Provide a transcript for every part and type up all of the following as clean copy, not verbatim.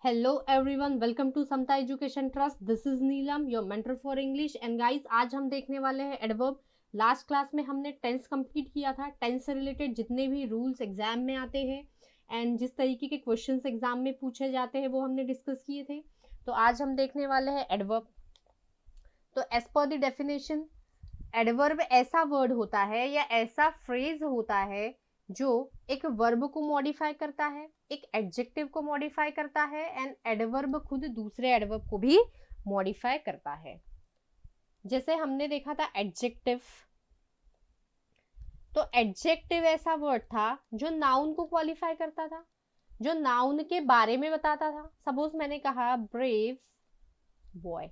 Hello everyone, welcome to Samta Education Trust. This is Neelam, your mentor for English. And guys, आज हम देखने वाले हैं adverb. Last class में हमने टेंस कंप्लीट किया था. टेंस से रिलेटेड जितने भी रूल्स एग्जाम में आते हैं एंड जिस तरीके के क्वेश्चंस एग्जाम में पूछे जाते हैं वो हमने डिस्कस किए थे. तो आज हम देखने वाले हैं एडवर्ब. तो as per the definition, adverb ऐसा वर्ड होता है या ऐसा फ्रेज होता है जो एक वर्ब को मॉडिफाई करता है, एक एडजेक्टिव को मॉडिफाई करता है एंड एडवर्ब खुद दूसरे एडवर्ब को भी मॉडिफाई करता है. जैसे हमने देखा था एडजेक्टिव. तो एडजेक्टिव ऐसा वर्ड था जो नाउन को क्वालिफाई करता था, जो नाउन के बारे में बताता था. सपोज मैंने कहा ब्रेव बॉय,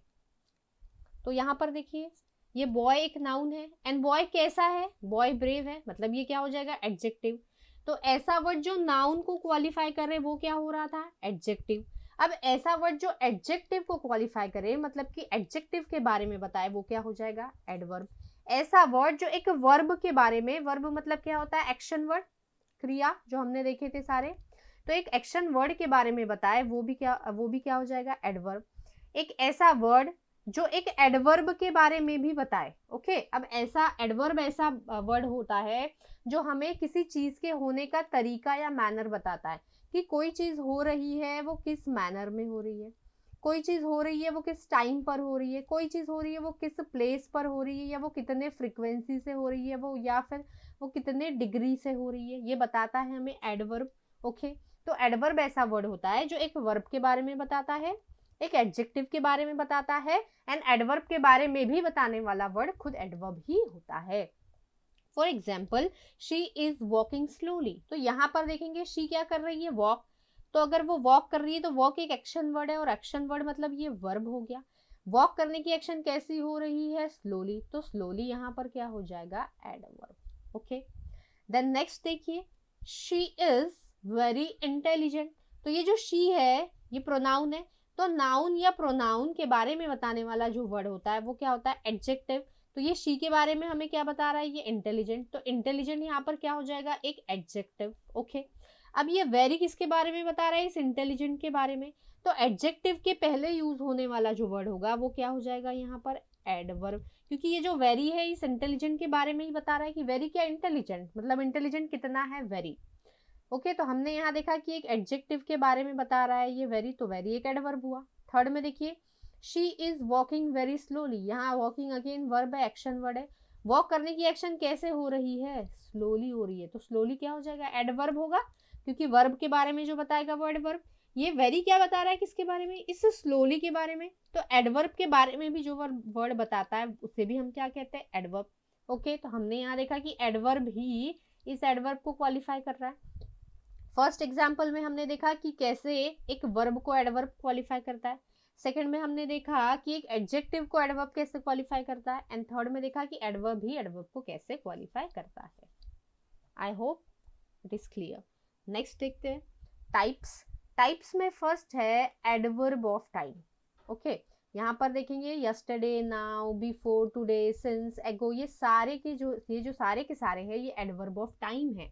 तो यहां पर देखिए ये बॉय एक नाउन है एंड बॉय कैसा है, बॉय ब्रेव है, मतलब ये क्या हो जाएगा, एडजेक्टिव. तो ऐसा वर्ड जो नाउन को क्वालिफाई करे वो क्या हो रहा था, एडजेक्टिव. अब ऐसा वर्ड जो एडजेक्टिव को क्वालिफाई करे, मतलब कि एडजेक्टिव के बारे में बताए, वो क्या हो जाएगा, एडवर्ब. ऐसा वर्ड जो एक वर्ब के बारे में, वर्ब मतलब क्या होता है, एक्शन वर्ड, क्रिया जो हमने देखे थे सारे, तो एक एक्शन वर्ड के बारे में बताए वो भी क्या हो जाएगा, एडवर्ब. एक ऐसा वर्ड जो एक एडवर्ब के बारे में भी बताए. ओके, अब ऐसा एडवर्ब ऐसा वर्ड होता है जो हमें किसी चीज के होने का तरीका या मैनर बताता है कि कोई चीज हो रही है वो किस मैनर में हो रही है, कोई चीज हो रही है वो किस टाइम पर हो रही है, कोई चीज हो रही है वो किस प्लेस पर हो रही है, या वो कितने फ्रिक्वेंसी से हो रही है वो, या फिर वो कितने डिग्री से हो रही है, ये बताता है हमें एडवर्ब. ओके, तो एडवर्ब ऐसा वर्ड होता है जो एक वर्ब के बारे में बताता है, एक एडजेक्टिव के बारे में बताता है एंड एडवर्ब के बारे में भी बताने वाला वर्ड खुद एडवर्ब ही होता है. For example, she is walking slowly. तो यहाँ पर देखेंगे शी क्या कर रही है, वॉक. तो अगर वो वॉक कर रही है तो वॉक एक एक्शन वर्ड है और एक्शन वर्ड मतलब ये वर्ब हो गया. वॉक करने की एक्शन कैसी हो रही है, स्लोली. तो स्लोली यहाँ पर क्या हो जाएगा, एडवर्ब. ओके, देन नेक्स्ट देखिए, शी इज वेरी इंटेलिजेंट. तो ये जो शी है ये प्रोनाउन है, तो नाउन या प्रोनाउन के बारे में बताने वाला जो वर्ड होता है वो क्या होता है, एडजेक्टिव. तो ये शी के बारे में हमें क्या बता रहा है, ये इंटेलिजेंट. तो इंटेलिजेंट यहाँ पर क्या हो जाएगा, एक एडजेक्टिव. ओके, अब ये वेरी किसके बारे में बता रहा है, इस इंटेलिजेंट के बारे में. तो एडजेक्टिव के पहले यूज होने वाला जो वर्ड होगा वो क्या हो जाएगा यहाँ पर, एडवर्ब. क्योंकि ये जो वेरी है इस इंटेलिजेंट के बारे में ही बता रहा है कि वेरी क्या, इंटेलिजेंट, मतलब इंटेलिजेंट कितना है, वेरी. ओके, तो हमने यहाँ देखा कि एक एडजेक्टिव के बारे में बता रहा है ये वेरी, तो वेरी एक एडवर्ब हुआ. थर्ड में देखिए, she is walking very slowly. यहाँ वॉकिंग अगेन वर्ब है, एक्शन वर्ड है. वॉक करने की एक्शन कैसे हो रही है, स्लोली हो रही है. तो स्लोली क्या हो जाएगा, एडवर्ब होगा, क्योंकि वर्ब के बारे में जो बताएगा वो एडवर्ब. ये वेरी क्या बता रहा है, किसके बारे में, इस स्लोली के बारे में. तो एडवर्ब के बारे में भी जो वर्ड बताता है उसे भी हम क्या कहते हैं, एडवर्ब. ओके, तो हमने यहाँ देखा कि एडवर्ब ही इस एडवर्ब को क्वालिफाई कर रहा है. फर्स्ट एग्जाम्पल में हमने देखा कि कैसे एक वर्ब को एडवर्ब क्वालिफाई करता है. सेकंड में हमने देखा कि एक एडजेक्टिव को एडवर्ब कैसे क्वालिफाई करता है एंड थर्ड में देखा कि एडवर्ब ही एडवर्ब को कैसे क्वालिफाई करता है. I hope it is clear. Next देखते हैं टाइप्स. टाइप्स में फर्स्ट है एडवर्ब ऑफ टाइम. ओके, यहाँ पर देखेंगे yesterday, now, before, today, since, ago, ये जो सारे के सारे हैं ये एडवर्ब ऑफ टाइम है.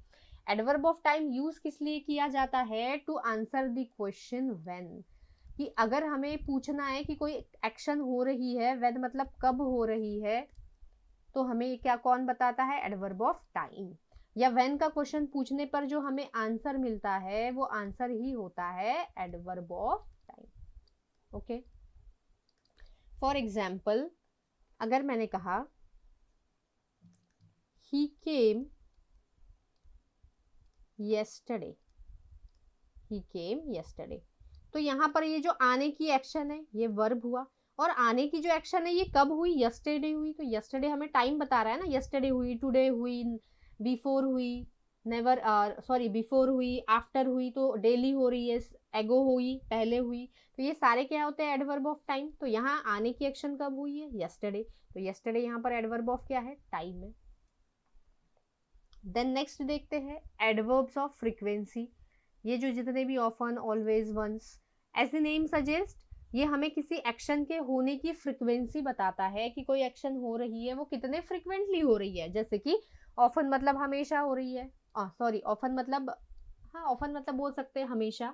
एडवर्ब ऑफ टाइम यूज किस लिए किया जाता है, to answer the question when. कि अगर हमें पूछना है कि कोई एक्शन हो रही है, व्हेन मतलब कब हो रही है, तो हमें क्या कौन बताता है, एडवर्ब ऑफ टाइम. या व्हेन का क्वेश्चन पूछने पर जो हमें आंसर मिलता है वो आंसर ही होता है adverb of time. Okay, for example अगर मैंने कहा ही केम yesterday, he came yesterday. तो यहाँ पर ये जो आने की एक्शन है ये वर्ब हुआ, और आने की जो एक्शन है ये कब हुई, yesterday हुई. तो yesterday हमें टाइम बता रहा है ना, yesterday हुई, today हुई, before हुई, नेवर सॉरी बिफोर हुई, आफ्टर हुई, तो डेली हो रही है, एगो हुई, पहले हुई. तो ये सारे क्या होते हैं, एडवर्ब ऑफ टाइम. तो यहाँ आने की एक्शन कब हुई है, yesterday. तो yesterday यहाँ पर एडवर्ब ऑफ क्या है, टाइम है. देन नेक्स्ट देखते हैं एडवर्ब्स ऑफ फ्रीक्वेंसी. ये जो जितने भी often, always, once, as a name suggest, ये हमें किसी एक्शन के होने की फ्रीक्वेंसी बताता है कि कोई एक्शन हो रही है वो कितने फ्रीक्वेंटली हो रही है. जैसे कि ऑफन मतलब हमेशा हो रही है, सॉरी ऑफन मतलब, हाँ ऑफन मतलब बोल सकते हैं हमेशा.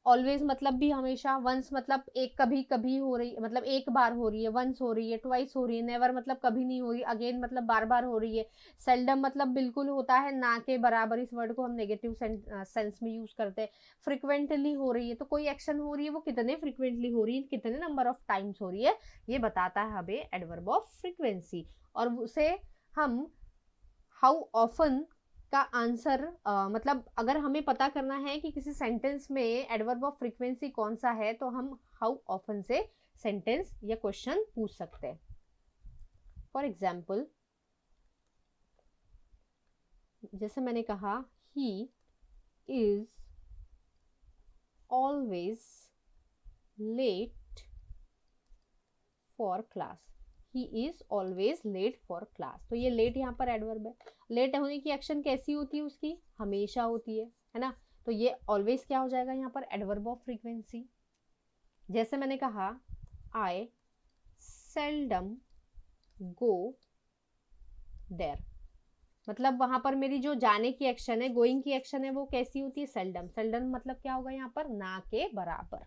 ऑलवेज मतलब भी हमेशा, वंस मतलब एक कभी कभी हो रही, मतलब एक बार हो रही है, वंस हो रही है, ट्वाइस हो रही है, नेवर मतलब कभी नहीं हो रही, अगेन मतलब बार बार हो रही है, सेल्डम मतलब बिल्कुल होता है ना के बराबर, इस वर्ड को हम नेगेटिव सेंस में यूज करते हैं, फ्रिक्वेंटली हो रही है, तो कोई एक्शन हो रही है वो कितने फ्रिक्वेंटली हो रही है, कितने नंबर ऑफ टाइम्स हो रही है, ये बताता है हमें एडवर्ब ऑफ फ्रीक्वेंसी। और उसे हम हाउ ऑफन का आंसर मतलब अगर हमें पता करना है कि किसी सेंटेंस में एडवर्ब ऑफ फ्रीक्वेंसी कौन सा है, तो हम हाउ ऑफन से सेंटेंस या क्वेश्चन पूछ सकते हैं। फॉर एग्जाम्पल, जैसे मैंने कहा, he is always late for class, he is always late for class, तो ये लेट यहाँ पर एडवर्ब है। लेट होने की एक्शन कैसी होती है उसकी, हमेशा होती है ना, तो ये ऑलवेज क्या हो जाएगा यहाँ पर, एडवर्ब ऑफ फ्रीक्वेंसी। जैसे मैंने कहा, आई सेल्डम गो देयर, मतलब वहां पर मेरी जो जाने की एक्शन है, गोइंग की एक्शन है, वो कैसी होती है, सेल्डम। सेल्डम मतलब क्या होगा यहाँ पर, ना के बराबर।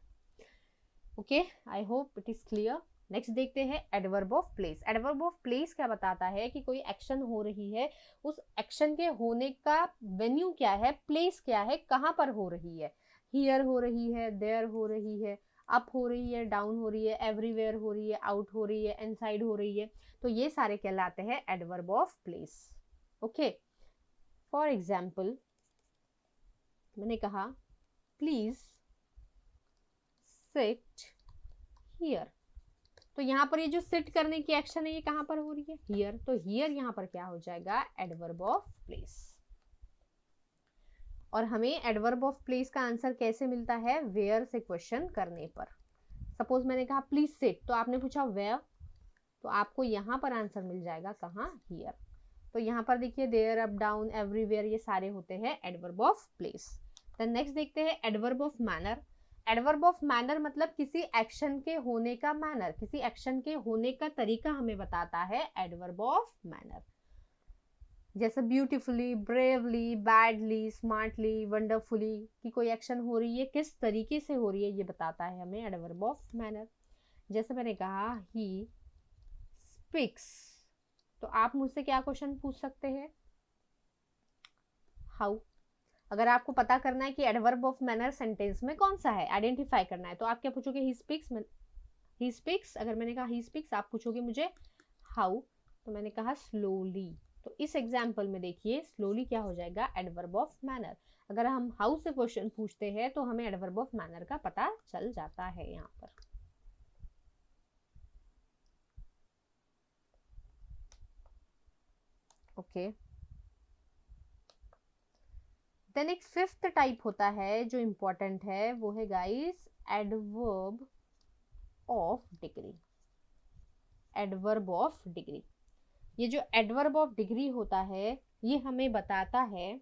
Okay, I hope it is clear. Next देखते हैं adverb of place. Adverb of place क्या बताता है कि कोई एक्शन हो रही है, उस एक्शन के होने का वेन्यू क्या है, प्लेस क्या है, कहाँ पर हो रही है, हियर हो रही है, देयर हो रही है, अप हो रही है, डाउन हो रही है, एवरीवेयर हो रही है, आउट हो रही है, इनसाइड हो रही है, तो ये सारे कहलाते हैं adverb of place. Okay, for example मैंने कहा, प्लीज सिट हियर, तो यहाँ पर ये जो सिट करने की एक्शन है ये कहाँ पर हो रही है, हियर, तो हियर यहाँ पर क्या हो जाएगा, एडवर्ब ऑफ प्लेस। और हमें एडवर्ब ऑफ प्लेस का आंसर कैसे मिलता है, वेयर से क्वेश्चन करने पर। सपोज मैंने कहा प्लीज सिट, तो आपने पूछा वेयर, तो आपको यहाँ पर आंसर मिल जाएगा कहाँ, हियर। तो यहाँ पर देखिए, देयर, अप, डाउन, एवरीवेयर, ये सारे होते हैं adverb of place. Then next देखते हैं adverb of manner. Adverb of manner मतलब किसी एक्शन के होने का मैनर, किसी एक्शन के होने का तरीका हमें बताता है एडवर्ब ऑफ मैनर। जैसे beautifully, bravely, badly, smartly, wonderfully, कि कोई एक्शन हो रही है किस तरीके से हो रही है, ये बताता है हमें एडवर्ब ऑफ मैनर। जैसे मैंने कहा, ही स्पीक्स, तो आप मुझसे क्या क्वेश्चन पूछ सकते हैं, हाउ। अगर आपको पता करना है कि एडवर्ब ऑफ मैनर सेंटेंस में कौन सा है, आइडेंटिफाई करना है, तो आप क्या पूछोगे, ही स्पीक्स। ही स्पीक्स, अगर मैंने कहा ही स्पीक्स, आप पूछोगे मुझे हाउ, तो मैंने कहा स्लोली। तो इस एग्जाम्पल में देखिए, स्लोली क्या हो जाएगा, एडवर्ब ऑफ मैनर। अगर हम हाउ से क्वेश्चन पूछते हैं तो हमें एडवर्ब ऑफ मैनर का पता चल जाता है यहाँ पर। ओके, देन एक फिफ्थ टाइप होता है जो इंपॉर्टेंट है, वो है guys adverb of degree. Adverb of degree, ये जो एडवर्ब ऑफ डिग्री होता है, ये हमें बताता है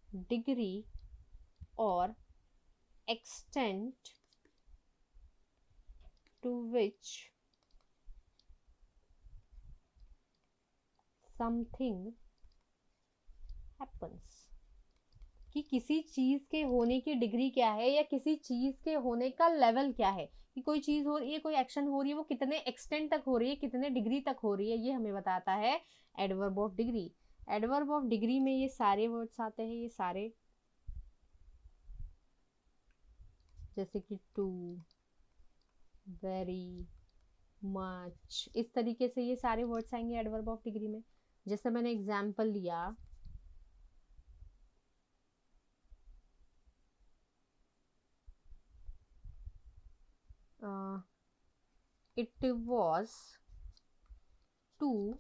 डिग्री और extent to which something happens, कि किसी चीज के होने की डिग्री क्या है, या किसी चीज के होने का लेवल क्या है, कि कोई चीज हो रही है, कोई एक्शन हो रही है, वो कितने एक्सटेंट तक हो रही है, कितने डिग्री तक हो रही है, ये हमें बताता है adverb of degree. Adverb of degree में ये सारे वर्ड्स आते हैं, ये सारे, जैसे कि टू, वेरी, मच, इस तरीके से ये सारे वर्ड्स आएंगे एडवर्ब ऑफ डिग्री में। जैसे मैंने एग्जाम्पल लिया, it was too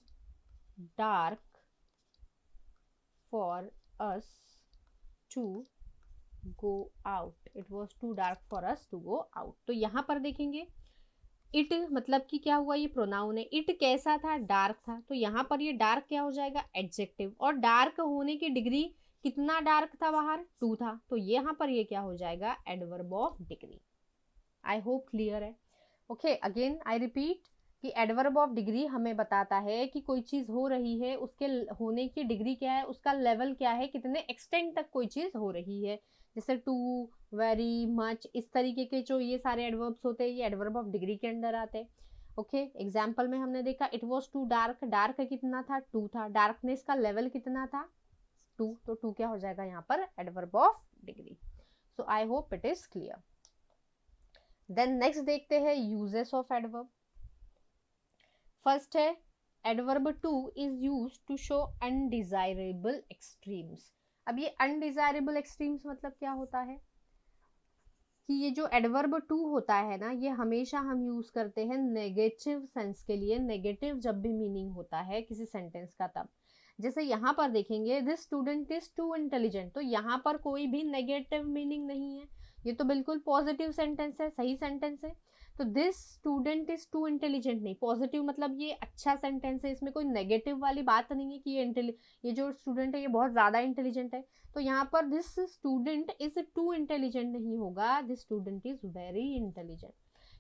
dark for us to go out. It was too dark for us to go out. तो यहाँ पर देखेंगे, इट मतलब कि क्या हुआ, ये प्रोनाउन है, इट कैसा था, डार्क था, तो यहाँ पर ये डार्क क्या हो जाएगा, एडजेक्टिव। और डार्क होने की डिग्री, कितना डार्क था बाहर, 2 था, तो यहाँ पर ये क्या हो जाएगा, adverb of degree. I hope clear है। ओके, अगेन आई रिपीट कि एडवर्ब ऑफ डिग्री हमें बताता है कि कोई चीज हो रही है, उसके होने की डिग्री क्या है, उसका लेवल क्या है, कितने एक्सटेंट तक कोई चीज हो रही है। जैसे टू, वेरी, मच, इस तरीके के जो ये सारे एडवर्ब्स होते हैं, ये एडवर्ब ऑफ डिग्री के अंडर आते हैं। ओके, एग्जाम्पल में हमने देखा it was too dark, dark कितना था, 2 था, डार्कनेस का लेवल कितना था, 2, तो 2 क्या हो जाएगा यहाँ पर, adverb of degree. So I hope it is clear. Then next देखते हैं यूजेस ऑफ एडवर्ब। फर्स्ट है adverb too is use to show undesirable extremes. अब ये अनडिजायरेबल एक्सट्रीम्स मतलब क्या होता है कि ये जो एडवर्ब टू होता है ना, ये हमेशा हम यूज करते हैं नेगेटिव सेंस के लिए, नेगेटिव जब भी मीनिंग होता है किसी सेंटेंस का तब। जैसे यहाँ पर देखेंगे this student is to intelligent, तो यहाँ पर कोई भी नेगेटिव मीनिंग नहीं है, ये तो बिल्कुल पॉजिटिव सेंटेंस है, सही सेंटेंस है। तो this student is to intelligent नहीं, पॉजिटिव मतलब ये अच्छा सेंटेंस है, इसमें कोई नेगेटिव वाली बात नहीं है कि ये जो स्टूडेंट है ये बहुत ज्यादा इंटेलिजेंट है। तो यहाँ पर this student is to intelligent नहीं होगा, this student is very intelligent.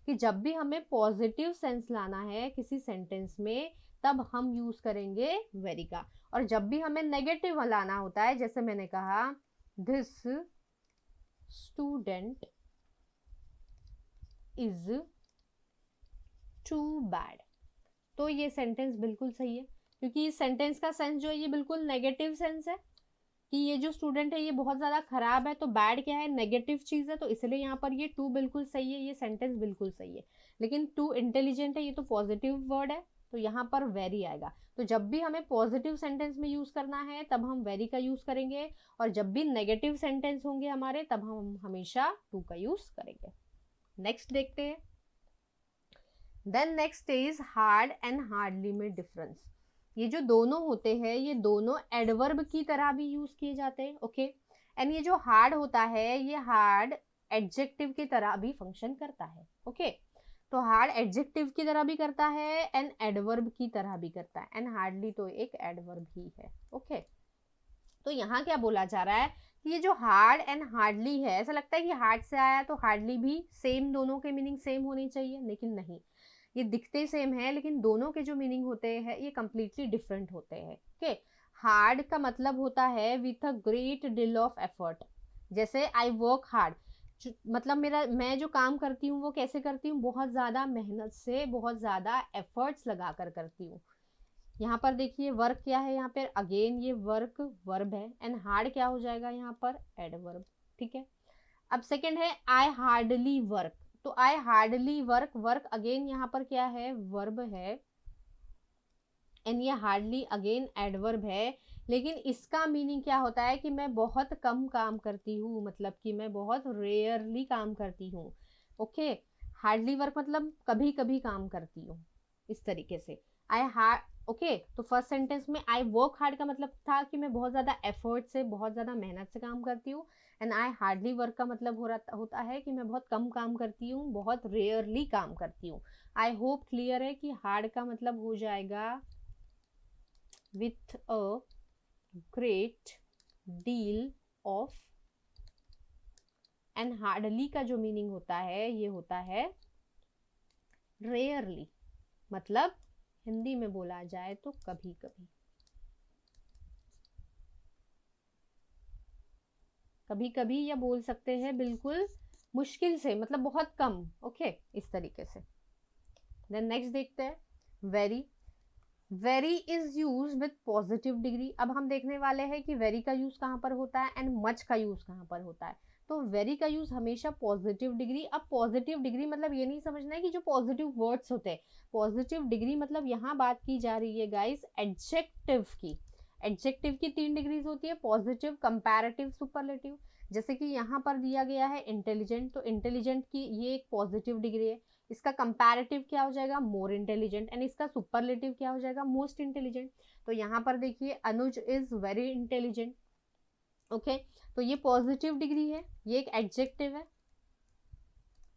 कि जब भी हमें पॉजिटिव सेंस लाना है किसी सेंटेंस में तब हम यूज करेंगे वेरी का, और जब भी हमें नेगेटिव लाना होता है, जैसे मैंने कहा this student is too bad, तो ये सेंटेंस बिल्कुल सही है, क्योंकि इस सेंटेंस का सेंस जो है ये बिल्कुल नेगेटिव सेंस है कि ये जो स्टूडेंट है ये बहुत ज्यादा खराब है, तो बैड क्या है, नेगेटिव चीज है, तो इसलिए यहाँ पर ये टू बिल्कुल सही है, ये सेंटेंस बिल्कुल सही है। लेकिन टू इंटेलिजेंट है, ये तो पॉजिटिव वर्ड है, तो यहाँ पर वेरी आएगा। तो जब भी हमें पॉजिटिव सेंटेंस में यूज करना है तब हम वेरी का यूज करेंगे, और जब भी नेगेटिव सेंटेंस होंगे हमारे तब हम हमेशा टू का यूज करेंगे। नेक्स्ट देखते हैं। Then next is hard and hardly में डिफरेंस। ये जो दोनों होते हैं ये दोनों एडवर्ब की तरह भी यूज किए जाते हैं। ओके, एंड ये जो हार्ड होता है ये हार्ड एडजेक्टिव की तरह भी फंक्शन करता है। ओके, तो हार्ड एडजेक्टिव की तरह भी करता है एंड एडवर्ब की तरह भी करता है, एंड हार्डली तो एक एडवर्ब ही है। ओके, तो यहाँ क्या बोला जा रहा है कि ये जो हार्ड एंड हार्डली है, ऐसा लगता है कि हार्ड से आया तो हार्डली भी सेम, दोनों के मीनिंग सेम होनी चाहिए, लेकिन नहीं, ये दिखते सेम है लेकिन दोनों के जो मीनिंग होते हैं ये कंप्लीटली डिफरेंट होते हैं। ओके, हार्ड का मतलब होता है with a great deal of effort, जैसे आई वर्क हार्ड, मतलब मैं जो काम करती हूँ वो कैसे करती हूँ, बहुत ज्यादा मेहनत से, बहुत ज्यादा एफर्ट्स लगा कर करती हूँ। यहाँ पर देखिए वर्क क्या है, यहाँ पर अगेन ये वर्क वर्ब है, एंड हार्ड क्या हो जाएगा यहाँ पर, एडवर्ब। ठीक है, अब सेकंड है आई हार्डली वर्क, तो I hardly work, work again यहाँ पर क्या है, वर्ब है, एंड ये हार्डली अगेन एडवर्ब है, लेकिन इसका मीनिंग क्या होता है कि मैं बहुत कम काम करती हूँ, मतलब कि मैं बहुत रेयरली काम करती हूँ। ओके, हार्डली वर्क मतलब कभी कभी काम करती हूँ, इस तरीके से। आई हार्ड, ओके, तो फर्स्ट सेंटेंस में आई वर्क हार्ड का मतलब था कि मैं बहुत ज्यादा एफर्ट से, बहुत ज्यादा मेहनत से काम करती हूँ, एंड आई हार्डली वर्क का मतलब होता है कि मैं बहुत कम काम करती हूँ, बहुत रेयरली काम करती हूँ। आई होप क्लियर है कि हार्ड का मतलब हो जाएगा with a great deal of, and hardly का जो मीनिंग होता है ये होता है रेयरली, मतलब हिंदी में बोला जाए तो कभी कभी, कभी कभी, या बोल सकते हैं बिल्कुल मुश्किल से, मतलब बहुत कम। ओके, इस तरीके से। देन नेक्स्ट देखते हैं very. Very is use with positive degree. अब हम देखने वाले हैं कि वेरी का यूज कहाँ पर होता है एंड मच का यूज कहाँ पर होता है। तो वेरी का यूज हमेशा पॉजिटिव डिग्री। अब पॉजिटिव डिग्री मतलब ये नहीं समझना है कि जो पॉजिटिव वर्ड्स होते हैं, पॉजिटिव डिग्री मतलब यहाँ बात की जा रही है गाइस एडजेक्टिव की। एडजेक्टिव की 3 डिग्रीज होती है, पॉजिटिव, कंपैरेटिव, सुपरलेटिव। जैसे कि यहाँ पर दिया गया है इंटेलिजेंट, तो इंटेलिजेंट की ये एक पॉजिटिव डिग्री है, इसका कंपैरेटिव क्या हो जाएगा, मोर इंटेलिजेंट, एंड इसका सुपरलेटिव क्या हो जाएगा, मोस्ट इंटेलिजेंट। तो यहाँ पर देखिए अनुज इज वेरी इंटेलिजेंट। ओके, तो ये पॉजिटिव डिग्री है, ये एक एडजेक्टिव है,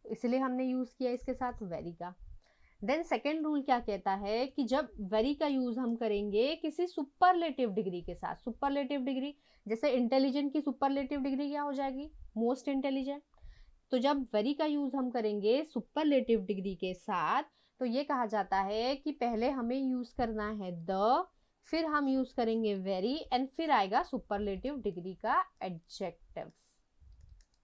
इसलिए हमने यूज किया इसके साथ वेरी का। देन सेकेंड रूल क्या कहता है कि जब वेरी का यूज हम करेंगे किसी सुपरलेटिव डिग्री के साथ, सुपरलेटिव डिग्री जैसे इंटेलिजेंट की सुपरलेटिव डिग्री क्या हो जाएगी, मोस्ट इंटेलिजेंट। तो जब वेरी का यूज हम करेंगे सुपरलेटिव डिग्री के साथ तो ये कहा जाता है कि पहले हमें यूज करना है द, फिर हम यूज करेंगे वेरी, एंड फिर आएगा सुपरलेटिव डिग्री का एडजेक्टिव।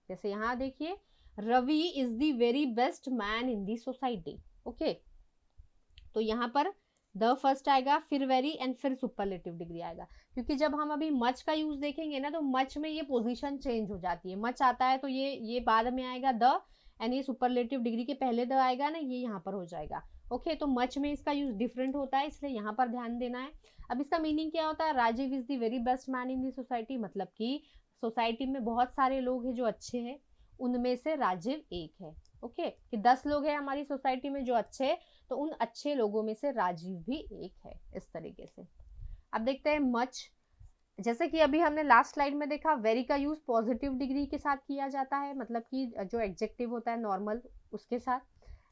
जैसे यहाँ देखिए, Ravi is the very best man in the society. Okay, तो यहाँ पर द फर्स्ट आएगा, फिर वेरी, एंड फिर सुपरलेटिव डिग्री आएगा। क्योंकि जब हम अभी मच का यूज देखेंगे ना, तो मच में ये पोजीशन चेंज हो जाती है। मच आता है तो ये बाद में आएगा द, एंड ये सुपरलेटिव डिग्री के पहले द आएगा ना, ये यहाँ पर हो जाएगा। ओके, तो मच में इसका यूज डिफरेंट होता है, इसलिए यहाँ पर ध्यान देना है। अब इसका मीनिंग क्या होता है? Rajiv is the very best man in the society, मतलब कि सोसाइटी में बहुत सारे लोग हैं जो अच्छे हैं, उनमें से राजीव एक है। ओके, कि 10 लोग हैं हमारी सोसाइटी में जो अच्छे हैं, तो उन अच्छे लोगों में से राजीव भी एक है, इस तरीके से। अब देखते हैं मच। जैसे कि अभी हमने लास्ट स्लाइड में देखा, वेरी का यूज पॉजिटिव डिग्री के साथ किया जाता है, मतलब कि जो एडजेक्टिव होता है नॉर्मल उसके साथ।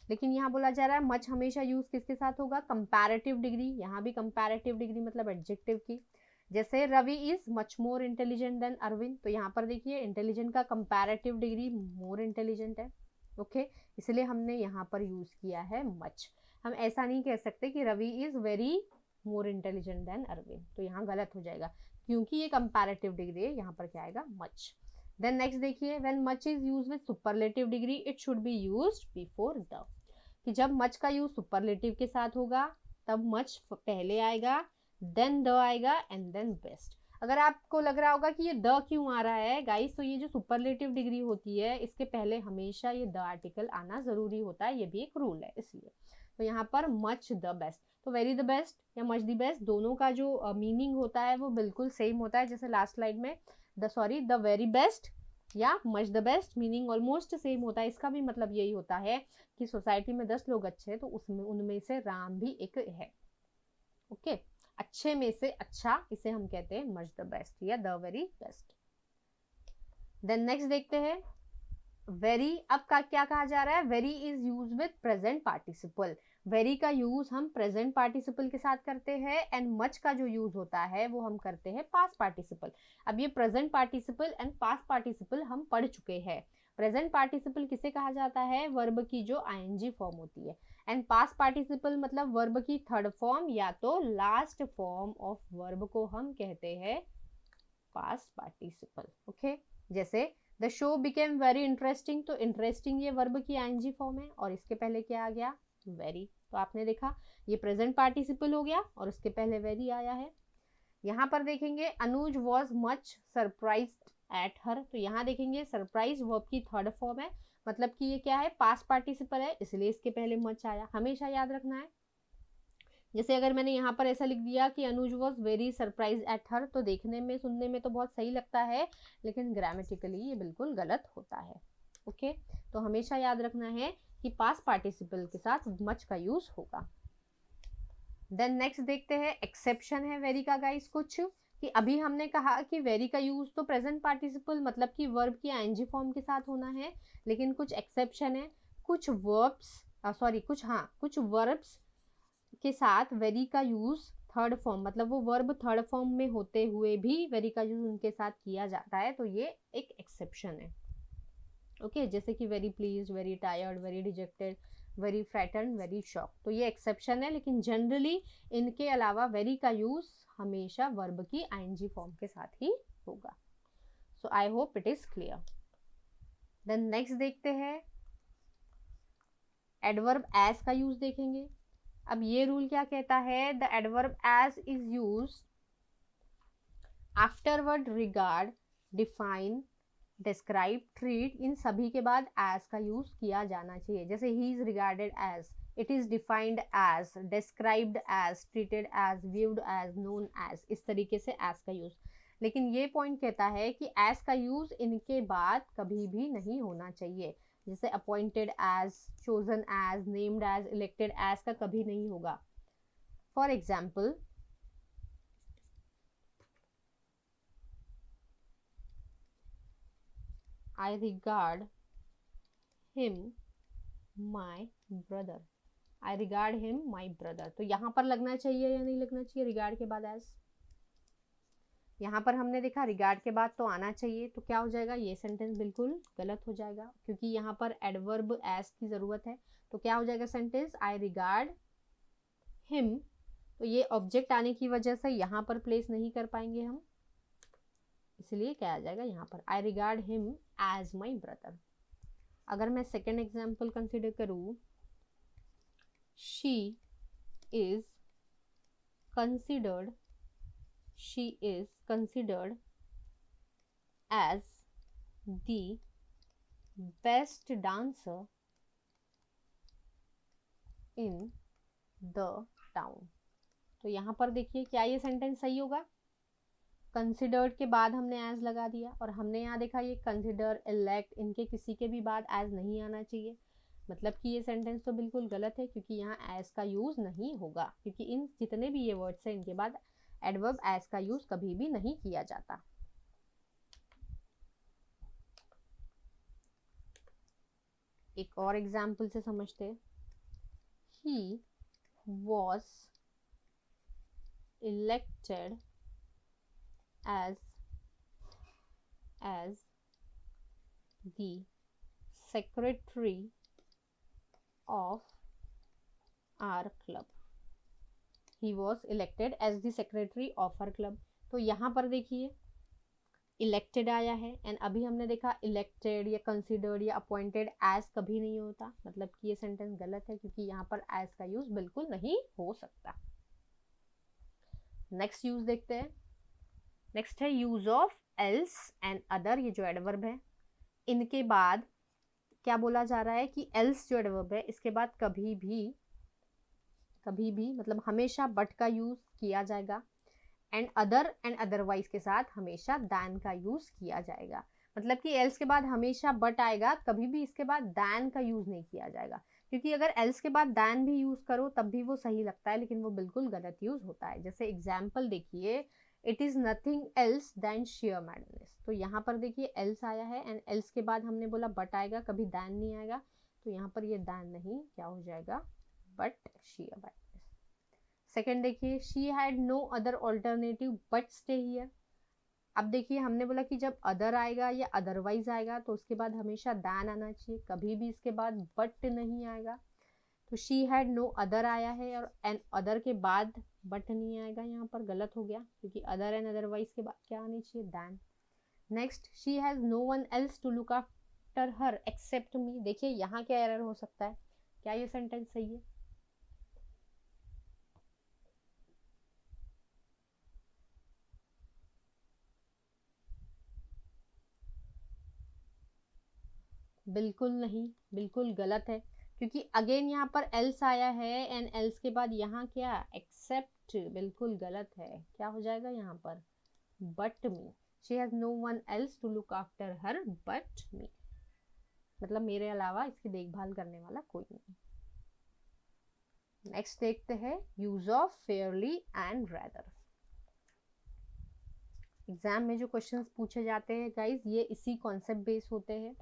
लेकिन यहाँ बोला जा रहा है मच हमेशा यूज किसके साथ होगा? Comparative degree. यहाँ भी कंपैरेटिव डिग्री मतलब एडजेक्टिव की। जैसे Ravi is much more intelligent than Arvind, तो यहाँ पर देखिए इंटेलिजेंट का कंपैरेटिव डिग्री मोर इंटेलिजेंट है। ओके, इसलिए हमने यहाँ पर यूज किया है मच। हम ऐसा नहीं कह सकते कि Ravi is very more intelligent than Arvind, तो यहाँ गलत हो जाएगा, क्योंकि ये कंपैरेटिव डिग्री है। यहाँ पर क्या आएगा? मच। देन नेक्स्ट देखिए, when much is used with superlative degree it should be used before the, कि जब मच का यूज सुपरलेटिव के साथ होगा तब मच पहले आएगा, देन द आएगा, एंड देन बेस्ट। अगर आपको लग रहा होगा कि ये द क्यों आ रहा है गाइस, तो ये जो सुपरलेटिव डिग्री होती है इसके पहले हमेशा ये द आर्टिकल आना जरूरी होता है, ये भी एक रूल है इसलिए। तो यहाँ पर मच द बेस्ट, तो वेरी द बेस्ट या मच द बेस्ट, दोनों का जो मीनिंग होता है वो बिल्कुल सेम होता है। जैसे लास्ट स्लाइड में द वेरी बेस्ट या much the best, meaning almost same होता है। इसका भी मतलब यही होता है कि सोसाइटी में 10 लोग अच्छे हैं, तो उसमें उनमें से राम भी एक है। ओके, अच्छे में से अच्छा, इसे हम कहते हैं मच द बेस्ट या the very best. Then next देखते हैं वेरी। अब का क्या कहा जा रहा है? Very is use with present participle. Very का यूज हम प्रेजेंट पार्टिसिपल के साथ करते हैं, एंड मच का जो यूज होता है वो हम करते हैं पास्ट पार्टिसिपल। अब ये present participle and past participle हम पढ़ चुके हैं। प्रेजेंट पार्टिसिपल किसे कहा जाता है? वर्ब की जो आईएनजी फॉर्म होती है। एंड पास्ट पार्टिसिपल मतलब वर्ब की थर्ड फॉर्म या तो लास्ट फॉर्म ऑफ वर्ब को हम कहते हैं पास्ट पार्टिसिपल। ओके, जैसे the show became very interesting, तो इंटरेस्टिंग ये वर्ब की आईएनजी फॉर्म है, और इसके पहले क्या आ गया? वेरी। तो आपने देखा ये प्रेजेंट पार्टिसिपल हो गया और उसके पहले वेरी आया है। यहाँ पर देखेंगे Anuj was much surprised at her, तो यहाँ देखेंगे सरप्राइज वर्ब की थर्ड फॉर्म है, मतलब कि ये क्या है? पास्ट पार्टिसिपल है, इसलिए इसके पहले मच आया, हमेशा याद रखना है। जैसे अगर मैंने यहाँ पर ऐसा लिख दिया कि Anuj was very surprise at her, तो देखने में सुनने में तो बहुत सही लगता है, लेकिन ग्रामेटिकली ये बिल्कुल गलत होता है। ओके, तो हमेशा याद रखना है कि पास्ट पार्टिसिपल के साथ मच का यूज होगा। देन नेक्स्ट देखते हैं, एक्सेप्शन है वेरी का गाइस कुछ, कि अभी हमने कहा कि वेरी का यूज तो प्रेजेंट पार्टिसिपल मतलब कि वर्ब की आईएनजी फॉर्म के साथ होना है, लेकिन कुछ एक्सेप्शन है। कुछ वर्ब्स के साथ वेरी का यूज थर्ड फॉर्म, मतलब वो वर्ब थर्ड फॉर्म में होते हुए भी वेरी का यूज उनके साथ किया जाता है, तो ये एक एक्सेप्शन है। ओके, जैसे कि very pleased, very tired, very dejected, very frightened, very shock, तो ये एक्सेप्शन है, लेकिन जनरली इनके अलावा वेरी का यूज हमेशा वर्ब की आईएनजी फॉर्म के साथ ही होगा। So I hope it is clear. Then next देखते हैं एडवर्ब एज का यूज देखेंगे। अब ये रूल क्या कहता है? The adverb as is used afterward regard, define, describe, treat, इन सभी के बाद एज का यूज किया जाना चाहिए। जैसे he is regarded as, it is defined as, described as, treated as, viewed as, known as, इस तरीके से एज का यूज। लेकिन ये पॉइंट कहता है कि एज का यूज इनके बाद कभी भी नहीं होना चाहिए। जैसे appointed as, chosen as, named as, elected as का कभी नहीं होगा। For example, I regard him my brother. I regard him my brother. तो यहाँ पर लगना चाहिए या नहीं लगना चाहिए रिगार्ड के बाद एज? यहाँ पर हमने देखा रिगार्ड के बाद तो आना चाहिए, तो क्या हो जाएगा, ये सेंटेंस बिल्कुल गलत हो जाएगा क्योंकि यहाँ पर एडवर्ब एज की जरूरत है। तो क्या हो जाएगा सेंटेंस, आई रिगार्ड हिम। तो ये ऑब्जेक्ट आने की वजह से यहाँ पर प्लेस नहीं कर पाएंगे हम, इसलिए क्या आ जाएगा यहाँ पर, I regard him as my brother. अगर मैं सेकेंड एग्जाम्पल कंसिडर करूँ, she is considered as the best dancer in the town। तो यहाँ पर देखिए क्या ये सेंटेंस सही होगा, कंसिडर्ड के बाद हमने एज लगा दिया, और हमने यहाँ देखा ये कंसिडर, इलेक्ट, इनके किसी के भी बाद एज नहीं आना चाहिए, मतलब कि ये सेंटेंस तो बिल्कुल गलत है क्योंकि यहाँ एज का यूज नहीं होगा, क्योंकि इन जितने भी ये वर्ड्स हैं इनके बाद एडवर्ब एज का यूज कभी भी नहीं किया जाता। एक और एग्जाम्पल से समझते, he was elected as the secretary of our club। he was elected as the secretary of our club। तो यहाँ पर देखिए इलेक्टेड आया है, एंड अभी हमने देखा इलेक्टेड या कंसिडर्ड या अपॉइंटेड एज कभी नहीं होता, मतलब कि ये सेंटेंस गलत है क्योंकि यहाँ पर एज का यूज बिल्कुल नहीं हो सकता। नेक्स्ट यूज देखते हैं। नेक्स्ट है use of else and other. ये जो एडवर्ब है इनके बाद क्या बोला जा रहा है कि एल्स जो एडवर्ब है इसके बाद कभी भी मतलब हमेशा बट का यूज किया जाएगा, एंड अदर एंड अदरवाइज के साथ हमेशा दैन का यूज किया जाएगा। मतलब कि एल्स के बाद हमेशा बट आएगा, कभी भी इसके बाद दैन का यूज नहीं किया जाएगा, क्योंकि अगर एल्स के बाद दैन भी यूज करो तब भी वो सही लगता है, लेकिन वो बिल्कुल गलत यूज होता है। जैसे एग्जाम्पल देखिए, it is nothing else than sheer madness. तो यहाँ पर देखिए एल्स आया है, एंड एल्स के बाद हमने बोला बट आएगा, कभी दैन नहीं आएगा, तो यहाँ पर ये दैन नहीं, क्या हो जाएगा, बट शेयर मैडनेस। सेकेंड देखिए, she had no other alternative but stay here. अब देखिए हमने बोला कि जब अदर आएगा या अदरवाइज आएगा तो उसके बाद हमेशा दैन आना चाहिए, कभी भी इसके बाद बट नहीं आएगा। तो शी हैड नो अदर आया है और एन अदर के बाद बट नहीं आएगा, यहाँ पर गलत हो गया क्योंकि अदर एंड अदरवाइज के बाद क्या आनी चाहिए, than. Next, she has no one else to look after her except me. देखिए यहाँ क्या एरर हो सकता है, क्या ये सेंटेंस सही है, बिल्कुल नहीं, बिल्कुल गलत है, क्योंकि अगेन यहाँ पर एल्स आया है एंड एल्स के बाद यहाँ क्या, एक्सेप्ट, बिल्कुल गलत है। क्या हो जाएगा यहाँ पर, but me. She has no one else to look after her but me, मतलब मेरे अलावा इसकी देखभाल करने वाला कोई नहीं। नेक्स्ट देखते हैं use of Fairlie and rather. Exam में जो क्वेश्चंस पूछे जाते हैं गाइस ये इसी कॉन्सेप्ट बेस होते हैं।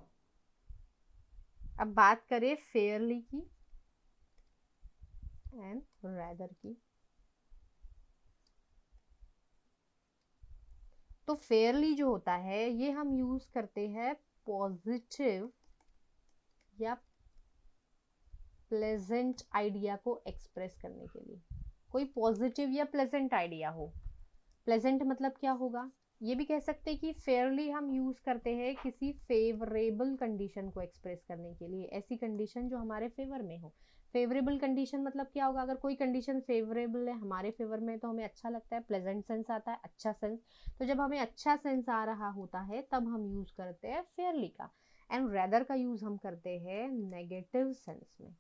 अब बात करें फेयरली की एंड रैदर की, तो फेयरली जो होता है ये हम यूज करते हैं पॉजिटिव या प्लेजेंट आइडिया को एक्सप्रेस करने के लिए। कोई पॉजिटिव या प्लेजेंट आइडिया हो, प्लेजेंट मतलब क्या होगा, ये भी कह सकते हैं कि फेयरली हम यूज करते हैं किसी फेवरेबल कंडीशन को एक्सप्रेस करने के लिए, ऐसी कंडीशन जो हमारे फेवर में हो। फेवरेबल कंडीशन मतलब क्या होगा, अगर कोई कंडीशन फेवरेबल है हमारे फेवर में तो हमें अच्छा लगता है, प्लेजेंट सेंस आता है, अच्छा सेंस। तो जब हमें अच्छा सेंस आ रहा होता है तब हम यूज करते हैं फेयरली का, एंड रेदर का यूज हम करते हैं नेगेटिव सेंस में,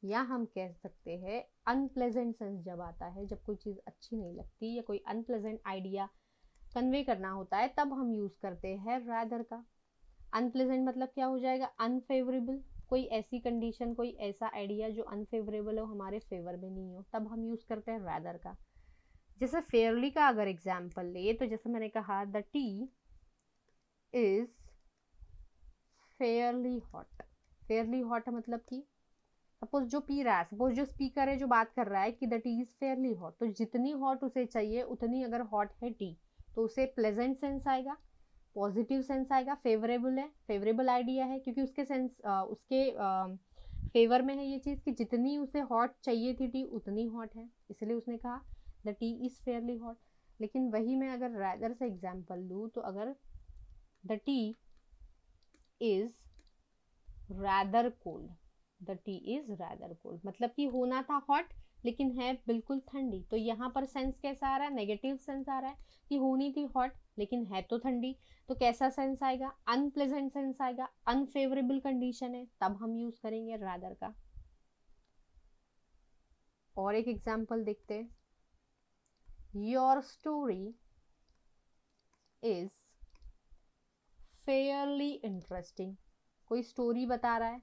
या हम कह सकते हैं अनप्लेजेंट सेंस जब आता है, जब कोई चीज़ अच्छी नहीं लगती या कोई अनप्लेजेंट आइडिया कन्वे करना होता है तब हम यूज़ करते हैं रैदर का। अनप्लेजेंट मतलब क्या हो जाएगा, अनफेवरेबल, कोई ऐसी कंडीशन, कोई ऐसा आइडिया जो अनफेवरेबल हो, हमारे फेवर में नहीं हो, तब हम यूज़ करते हैं रैदर का। जैसे फेयरली का अगर एग्जाम्पल ले तो जैसे मैंने कहा the T is fairly hot. Fairlie hot मतलब कि सपोज जो पी रहा है, सपोज जो स्पीकर है जो बात कर रहा है कि the T is fairly hot, तो जितनी हॉट उसे चाहिए उतनी अगर हॉट है टी तो उसे प्लेजेंट सेंस आएगा, पॉजिटिव सेंस आएगा, फेवरेबल है, फेवरेबल आइडिया है, क्योंकि उसके सेंस उसके फेवर में है ये चीज़ कि जितनी उसे हॉट चाहिए थी टी उतनी हॉट है, इसलिए उसने कहा the T is fairly hot. लेकिन वही मैं अगर रैदर से एग्जाम्पल लूँ तो अगर the T is rather cold, the T is rather cold, मतलब कि होना था हॉट लेकिन है बिल्कुल ठंडी, तो यहाँ पर सेंस कैसा आ रहा है, नेगेटिव सेंस आ रहा है कि होनी थी हॉट लेकिन है तो ठंडी, तो कैसा सेंस आएगा, अनप्लेजेंट सेंस आएगा, अनफेवरेबल कंडीशन है, तब हम यूज करेंगे रैदर का। और एक एग्जांपल देखते हैं, your story is fairly interesting, कोई स्टोरी बता रहा है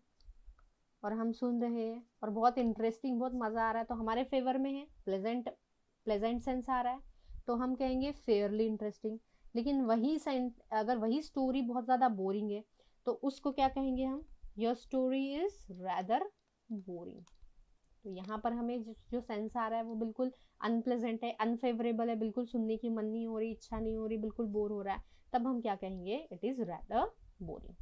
और हम सुन रहे हैं और बहुत इंटरेस्टिंग, बहुत मज़ा आ रहा है, तो हमारे फेवर में है, प्लेजेंट सेंस आ रहा है, तो हम कहेंगे फेयरली इंटरेस्टिंग। लेकिन वही अगर वही स्टोरी बहुत ज़्यादा बोरिंग है तो उसको क्या कहेंगे हम, your story is rather boring. तो यहाँ पर हमें जो सेंस आ रहा है वो बिल्कुल अनप्लेजेंट है, अनफेवरेबल है, बिल्कुल सुनने की मन नहीं हो रही, इच्छा नहीं हो रही, बिल्कुल बोर हो रहा है, तब हम क्या कहेंगे, it is rather boring.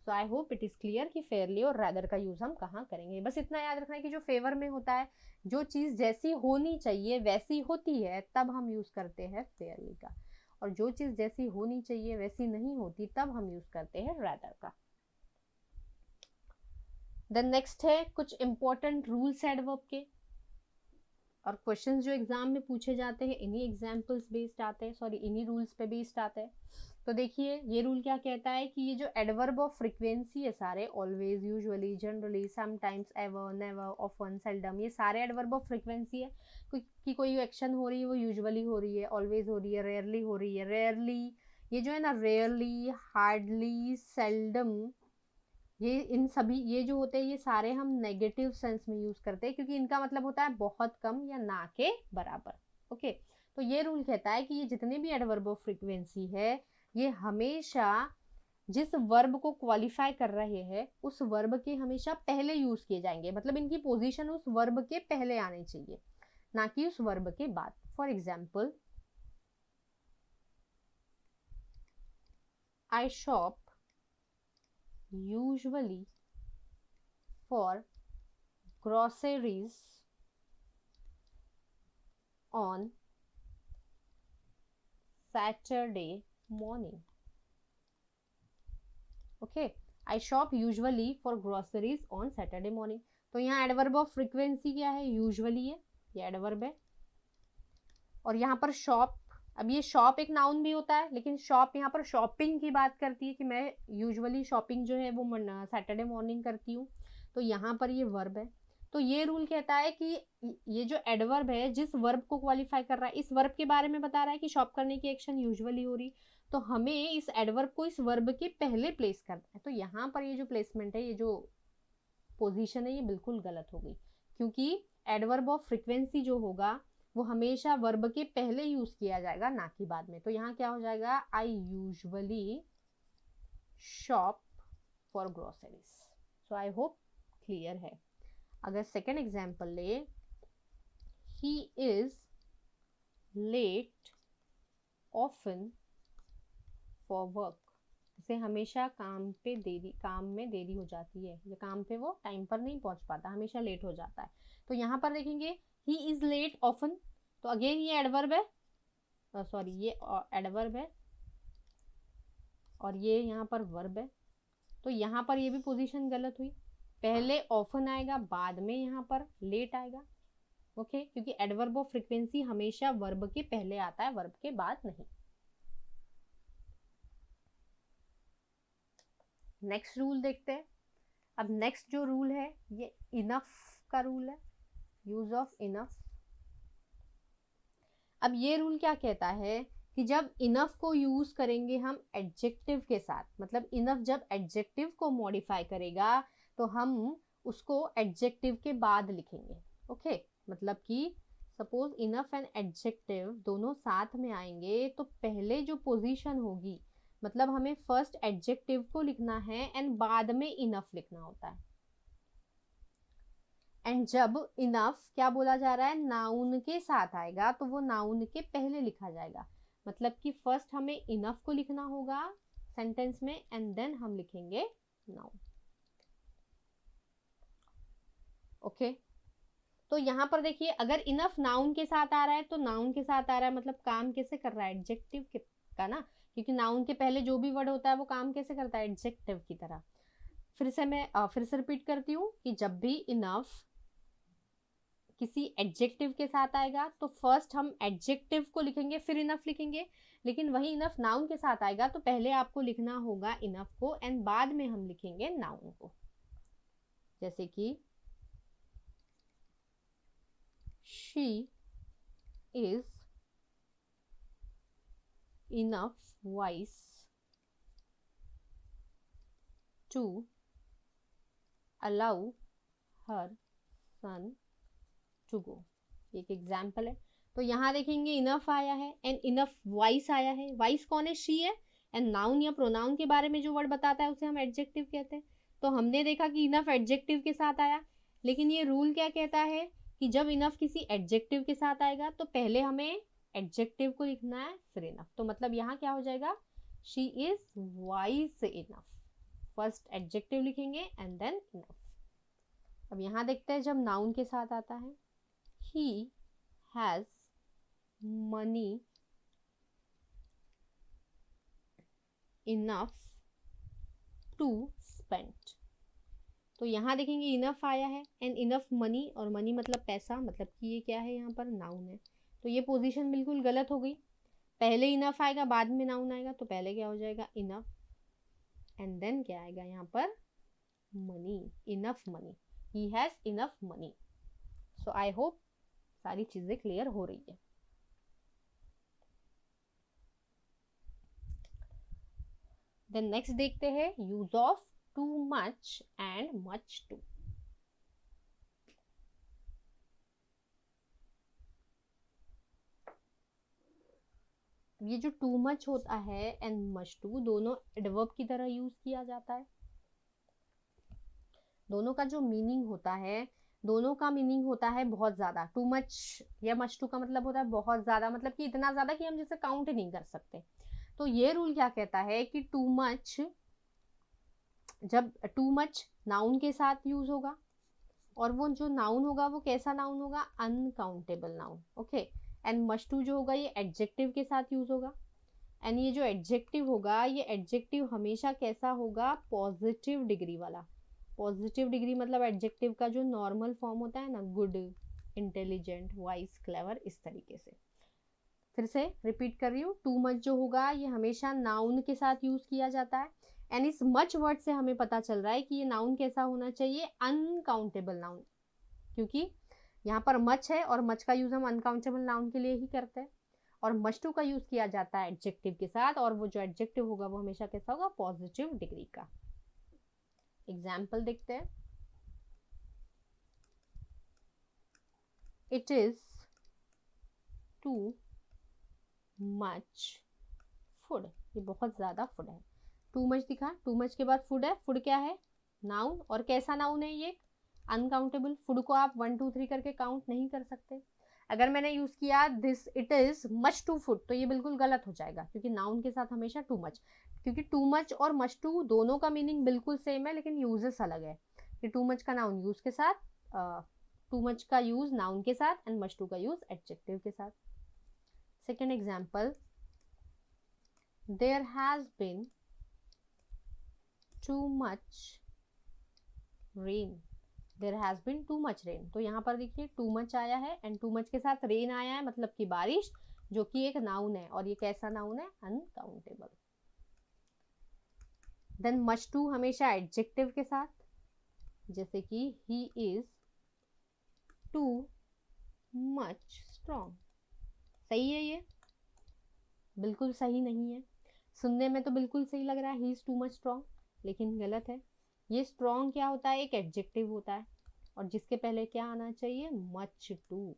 So I hope it is clear कि फेयरली और रैदर का यूज हम कहाँ करेंगे। बस इतना याद रखना है कि जो फेवर में होता है, जो चीज जैसी होनी चाहिए वैसी होती है, तब हम यूज करते हैं फेयरली का, और जो चीज जैसी होनी चाहिए वैसी नहीं होती तब हम यूज करते हैं रैदर का। देन नेक्स्ट है कुछ इंपॉर्टेंट रूल्स एडवर्ब के, और क्वेश्चंस जो एग्जाम में पूछे जाते हैं इन्हीं एग्जाम्पल्स बेस्ड आते हैं, सॉरी इन्हीं रूल्स पे बेस्ड आते हैं। तो देखिए ये रूल क्या कहता है कि ये जो एडवर्ब ऑफ फ्रीक्वेंसी है सारे, always, usually, generally, sometimes, ever, never, often, seldom, ये सारे एडवर्ब ऑफ फ्रीक्वेंसी है कि कोई एक्शन हो रही है वो यूजुअली हो रही है, ऑलवेज हो रही है, रेयरली हो रही है, रेयरली, ये जो है ना रेयरली, हार्डली, सेल्डम, ये इन सभी ये जो होते हैं ये सारे हम नेगेटिव सेंस में यूज करते हैं, क्योंकि इनका मतलब होता है बहुत कम या ना के बराबर। ओके, तो ये रूल कहता है कि ये जितने भी एडवर्ब ऑफ फ्रीक्वेंसी है ये हमेशा जिस वर्ब को क्वालिफाई कर रहे हैं उस वर्ब के हमेशा पहले यूज किए जाएंगे, मतलब इनकी पोजीशन उस वर्ब के पहले आनी चाहिए, ना कि उस वर्ब के बाद। For example, I shop usually for groceries on Saturday morning. Okay, I shop usually for groceries on Saturday morning. तो यहाँ एडवर्ब ऑफ फ्रीक्वेंसी क्या है, यूजुअली है, ये एडवर्ब है, और यहाँ पर शॉप, अब ये शॉप एक नाउन भी होता है लेकिन शॉप यहाँ पर शॉपिंग की बात करती है कि मैं यूजुअली शॉपिंग जो है वो सैटरडे मॉर्निंग करती हूँ, तो यहाँ पर ये वर्ब है। तो ये रूल कहता है कि ये जो एडवर्ब है जिस वर्ब को क्वालिफाई कर रहा है, इस वर्ब के बारे में बता रहा है कि शॉप करने की एक्शन यूजुअली हो रही, तो हमें इस एडवर्ब को इस वर्ब के पहले प्लेस करना है। तो यहाँ पर ये जो प्लेसमेंट है, ये जो पोजीशन है, ये बिल्कुल गलत होगी, क्योंकि एडवर्ब ऑफ फ्रीक्वेंसी जो होगा वो हमेशा वर्ब के पहले यूज किया जाएगा ना कि बाद में। तो यहाँ क्या हो जाएगा, I usually shop for groceries. So I hope clear है। अगर सेकेंड एग्जाम्पल ले, he is late often for work, इसे हमेशा काम में देरी हो जाती है, या काम पे वो टाइम पर नहीं पहुंच पाता, हमेशा लेट हो जाता है। तो यहाँ पर देखेंगे ही इज लेट ऑफन, तो अगेन ये एडवर्ब है, सॉरी ये एडवर्ब है और ये यहाँ पर वर्ब है, तो यहाँ पर ये भी पोजीशन गलत हुई, पहले ऑफन आएगा बाद में यहाँ पर लेट आएगा। ओके, क्योंकि एडवर्ब ऑफ फ्रीक्वेंसी हमेशा वर्ब के पहले आता है, वर्ब के बाद नहीं। नेक्स्ट रूल देखते हैं। अब नेक्स्ट जो रूल है ये इनफ का रूल है, यूज ऑफ इनफ। अब ये रूल क्या कहता है कि जब इनफ को यूज करेंगे हम एडजेक्टिव के साथ, मतलब इनफ जब एडजेक्टिव को मॉडिफाई करेगा तो हम उसको एडजेक्टिव के बाद लिखेंगे। ओके, मतलब कि सपोज इनफ एंड एडजेक्टिव दोनों साथ में आएंगे तो पहले जो पोजीशन होगी, मतलब हमें फर्स्ट एडजेक्टिव को लिखना है एंड बाद में इनफ लिखना होता है। एंड जब इनफ क्या बोला जा रहा है, नाउन के साथ आएगा तो वो नाउन के पहले लिखा जाएगा। मतलब कि फर्स्ट हमें इनफ को लिखना होगा सेंटेंस में एंड देन हम लिखेंगे नाउन। ओके तो यहाँ पर देखिए अगर इनफ नाउन के साथ आ रहा है तो नाउन के साथ आ रहा है मतलब काम कैसे कर रहा है, एडजेक्टिव का ना, क्योंकि नाउन के पहले जो भी वर्ड होता है वो काम कैसे करता है, एडजेक्टिव की तरह। फिर से रिपीट करती हूँ कि जब भी इनफ किसी एडजेक्टिव के साथ आएगा तो फर्स्ट हम एडजेक्टिव को लिखेंगे फिर इनफ लिखेंगे, लेकिन वही इनफ नाउन के साथ आएगा तो पहले आपको लिखना होगा इनफ को एंड बाद में हम लिखेंगे नाउन को। जैसे कि she is enough wise to allow her son to go। एक एग्जाम्पल है। तो यहाँ देखेंगे इनफ आया है एंड इनफ वाइस आया है। वाइस कौन है, शी है। एंड नाउन या प्रोनाउन के बारे में जो वर्ड बताता है उसे हम एडजेक्टिव कहते हैं। तो हमने देखा कि इनफ एडजेक्टिव के साथ आया, लेकिन ये रूल क्या कहता है कि जब इनफ किसी एडजेक्टिव के साथ आएगा तो पहले हमें एडजेक्टिव को लिखना है फिर इनफ। तो मतलब यहाँ क्या हो जाएगा, she is wise enough. First adjective लिखेंगे एंड देन इनफ। अब यहाँ देखते हैं जब नाउन के साथ आता है, he has money enough to spend। तो यहाँ देखेंगे इनफ आया है एंड इनफ मनी, और मनी मतलब पैसा, मतलब कि ये क्या है यहाँ पर नाउन है। तो ये पोजीशन बिल्कुल गलत हो गई। पहले इनफ आएगा बाद में नाउन आएगा, तो पहले क्या हो जाएगा इनफ एंड देन क्या आएगा यहाँ पर money, enough money, he has enough money. So I hope सारी चीजें क्लियर हो रही है। देन नेक्स्ट देखते हैं use of too much and much too. ये जो टू मच होता है एंड मच टू दोनों एडवर्ब की तरह यूज किया जाता है। दोनों का जो मीनिंग होता है, दोनों का मीनिंग होता है बहुत ज्यादा। टू मच या मच टू का मतलब होता है बहुत ज्यादा, मतलब कि इतना ज्यादा कि हम जिसे काउंट नहीं कर सकते। तो ये रूल क्या कहता है कि टू मच, जब टू मच नाउन के साथ यूज होगा और वो जो नाउन होगा वो कैसा नाउन होगा, uncountable noun. Okay and much too जो होगा ये एडजेक्टिव के साथ यूज होगा। एंड ये जो एडजेक्टिव होगा ये एडजेक्टिव हमेशा कैसा होगा, पॉजिटिव डिग्री वाला। पॉजिटिव डिग्री मतलब एडजेक्टिव का जो नॉर्मल फॉर्म होता है ना, गुड, इंटेलिजेंट, वाइज, क्लेवर, इस तरीके से। फिर से रिपीट कर रही हूँ, टू मच जो होगा ये हमेशा नाउन के साथ यूज किया जाता है। एंड इस मच वर्ड से हमें पता चल रहा है कि ये नाउन कैसा होना चाहिए, अनकाउंटेबल नाउन, क्योंकि यहाँ पर मच है और मच का यूज हम अनकाउंटेबल नाउन के लिए ही करते हैं। और मच टू का यूज किया जाता है एडजेक्टिव के साथ, और वो जो एडजेक्टिव होगा वो हमेशा कैसा होगा, पॉजिटिव डिग्री का। एग्जाम्पल देखते हैं। It is too much food, ये बहुत ज्यादा फूड है। टू मच दिखा, टू मच के बाद फूड है। फूड क्या है, नाउन, और कैसा नाउन है ये, अनकाउंटेबल। फूड को आप 1 2 3 करके काउंट नहीं कर सकते। अगर मैंने यूज किया this it is much too food तो ये बिल्कुल गलत हो जाएगा, क्योंकि नाउन के साथ हमेशा टू मच, क्योंकि टू मच और मच टू दोनों का मीनिंग बिल्कुल सेम है लेकिन यूजेस अलग है। कि टू मच का नाउन यूज के साथ, टू मच का यूज नाउन के साथ एंड मच टू का यूज एडजेक्टिव के साथ। Second example, there has been too much rain. There has been too much rain, तो यहाँ पर देखिए टू मच आया है एंड टू मच के साथ रेन आया है, मतलब कि बारिश, जो कि एक नाउन है, और ये कैसा नाउन है, अनकाउंटेबल। देन मच टू हमेशा एडजेक्टिव के साथ, जैसे कि he is too much strong. सही है ये, बिल्कुल सही नहीं है। सुनने में तो बिल्कुल सही लग रहा है he is too much strong, लेकिन गलत है। ये स्ट्रॉन्ग क्या होता है, एक एडजेक्टिव होता है, और जिसके पहले क्या आना चाहिए, much too.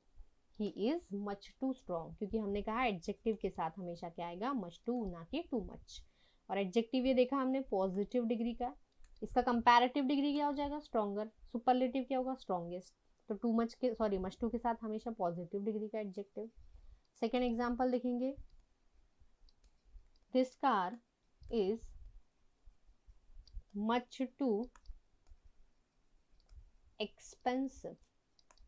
He is much too strong, क्योंकि हमने कहा एडजेक्टिव के साथ हमेशा क्या आएगा, मच टू, ना कि टू मच। और एडजेक्टिव ये देखा हमने पॉजिटिव डिग्री का, इसका कंपैरेटिव डिग्री क्या हो जाएगा, स्ट्रॉन्गर। सुपरलेटिव क्या होगा, स्ट्रॉन्गेस्ट। तो टू मच के मच टू के साथ हमेशा पॉजिटिव डिग्री का एडजेक्टिव। सेकेंड एग्जाम्पल देखेंगे, this car is much too expensive.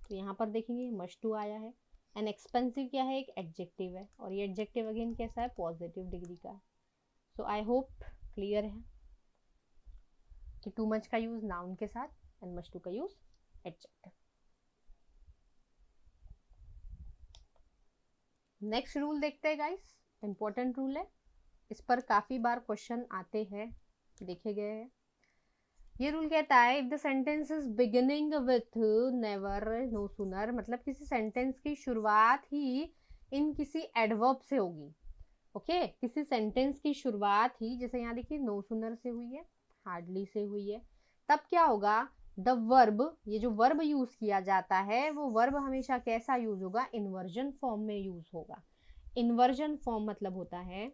तो यहाँ पर देखेंगे मच टू आया है एंड एक्सपेंसिव क्या है, एक एडजेक्टिव है, और ये एडजेक्टिव अगेन कैसा है, पॉजिटिव डिग्री का। सो आई होप क्लियर है कि टू मच का यूज नाउन के साथ एंड मच टू का यूज एडजेक्टिव। नेक्स्ट रूल देखते हैं गाइस, इंपॉर्टेंट रूल है, इस पर काफी बार क्वेश्चन आते हैं, देखे गए हैं। ये रूल कहता है if the sentence is beginning with never, no sooner, मतलब किसी सेंटेंस की शुरुआत ही इन किसी एडवर्ब से होगी। ओके किसी सेंटेंस की शुरुआत ही, जैसे यहाँ देखिए नो सूनर से हुई है, हार्डली से हुई है, तब क्या होगा, द वर्ब, ये जो वर्ब यूज किया जाता है वो वर्ब हमेशा कैसा यूज होगा, इन्वर्जन फॉर्म में यूज होगा। इन्वर्जन फॉर्म मतलब होता है,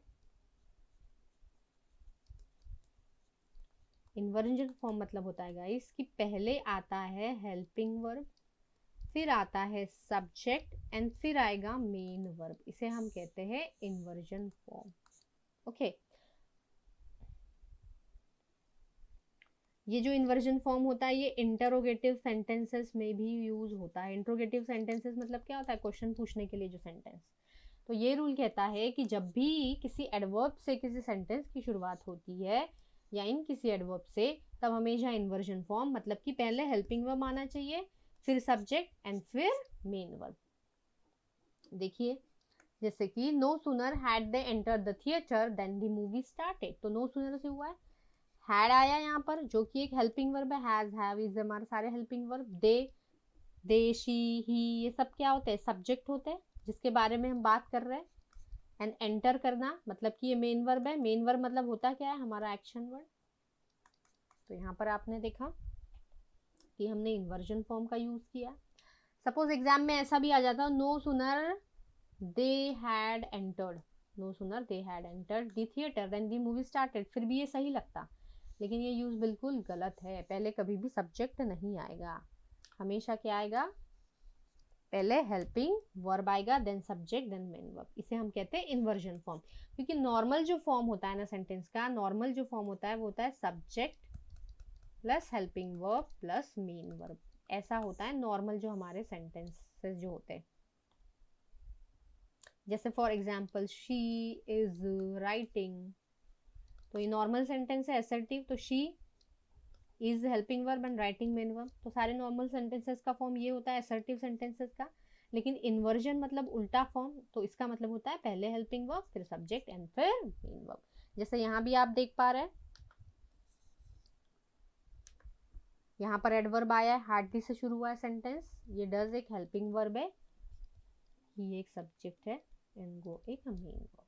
इन्वर्जन फॉर्म मतलब होता है गाइस कि पहले आता है हेल्पिंग वर्ब, फिर आता है सब्जेक्ट एंड फिर आएगा मेन वर्ब, इसे हम कहते हैं इन्वर्जन फॉर्म। ओके ये जो इन्वर्जन फॉर्म होता है ये इंटरोगेटिव सेंटेंसेस में भी यूज होता है। इंटरोगेटिव सेंटेंसेस मतलब क्या होता है, क्वेश्चन पूछने के लिए जो सेंटेंस। तो ये रूल कहता है कि जब भी किसी एडवर्ब से किसी सेंटेंस की शुरुआत होती है या इन किसी एडवर्ब से, तब हमेशा इन्वर्जन फॉर्म, मतलब कि पहले हेल्पिंग वर्ब आना चाहिए, फिर सब्जेक्ट एंड फिर मेन वर्ब। देखिए जैसे कि no sooner had they enter the theatre then the movie started, तो नो सूनर से हुआ है, हैड आया यहाँ पर जो कि एक हेल्पिंग वर्ब है, हैज, हैव, इज, हमारे सारे हेल्पिंग वर्ब। दे, शी, ही, ये सब क्या होते हैं, सब्जेक्ट होते हैं जिसके बारे में हम बात कर रहे हैं। एंड एंटर करना मतलब कि ये मेन वर्ब है, मेन वर्ब मतलब होता क्या है, हमारा एक्शन वर्ड। तो यहाँ पर आपने देखा कि हमने इन्वर्जन फॉर्म का यूज किया। सपोज एग्जाम में ऐसा भी आ जाता, no sooner they had entered, no sooner they had entered the theatre then the movie started, फिर भी ये सही लगता, लेकिन ये यूज बिल्कुल गलत है। पहले कभी भी सब्जेक्ट नहीं आएगा, हमेशा क्या आएगा, पहले हेल्पिंग वर्ब आएगा then subject then main verb, इसे हम कहते हैं इन्वर्जन फॉर्म। क्योंकि नॉर्मल जो फॉर्म होता है ना सेंटेंस का, नॉर्मल जो फॉर्म होता है वो होता है subject plus helping verb plus main verb, ऐसा होता है नॉर्मल जो हमारे सेंटेंसेस जो होते हैं। जैसे for example she is writing, तो ये नॉर्मल सेंटेंस है असर्टिव, तो she is helping verb and writing main verb, तो सारे नॉर्मल सेंटेंसेस का फॉर्म ये होता है असर्टिव सेंटेंसेस का। लेकिन इन्वर्जन मतलब उल्टा फॉर्म, तो इसका मतलब होता है पहले हेल्पिंग वर्ब फिर सब्जेक्ट एंड फिर मेन वर्ब। जैसे यहाँ भी आप देख पा रहे हैं, यहाँ पर एडवर्ब आया है, हार्डली से शुरू हुआ है सेंटेंस, ये डज एक हेल्पिंग वर्ब है, ये एक सब्जेक्ट है एंड गो एक मेन वर्ब।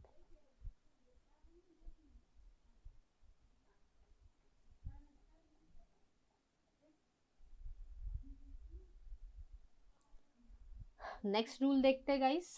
नेक्स्ट रूल देखते हैं गाइस।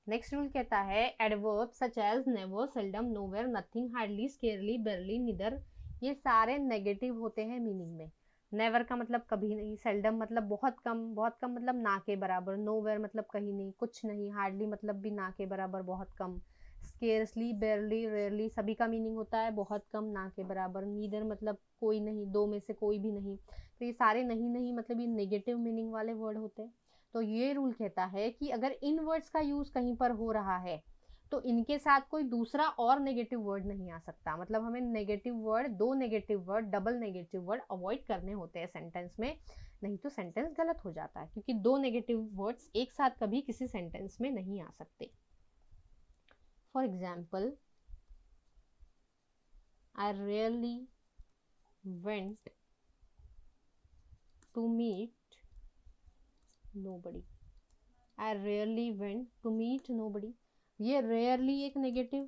नेक्स्ट रूल कहता है adverb such as never, seldom, nowhere, nothing, hardly, scarcely, barely, neither, ये सारे नेगेटिव होते हैं मीनिंग में। नेवर का मतलब कभी नहीं, सेल्डम मतलब बहुत कम मतलब ना के बराबर, नोवेयर मतलब कहीं नहीं, कुछ नहीं, हार्डली मतलब भी ना के बराबर, बहुत कम, स्केर्सली, बेरली, रेयरली, सभी का मीनिंग होता है बहुत कम, ना के बराबर, नीदर मतलब कोई नहीं, दो में से कोई भी नहीं। तो ये सारे नहीं नहीं मतलब ये नेगेटिव मीनिंग वाले वर्ड होते हैं। तो ये रूल कहता है कि अगर इन वर्ड्स का यूज कहीं पर हो रहा है तो इनके साथ कोई दूसरा और नेगेटिव वर्ड नहीं आ सकता, मतलब हमें नेगेटिव वर्ड, दो negative word, double negative word avoid करने होते हैं सेंटेंस में, नहीं तो सेंटेंस गलत हो जाता है, क्योंकि दो नेगेटिव वर्ड्स एक साथ कभी किसी सेंटेंस में नहीं आ सकते। For example I rarely went to meet nobody, I rarely went to meet nobody, ये rarely एक नेगेटिव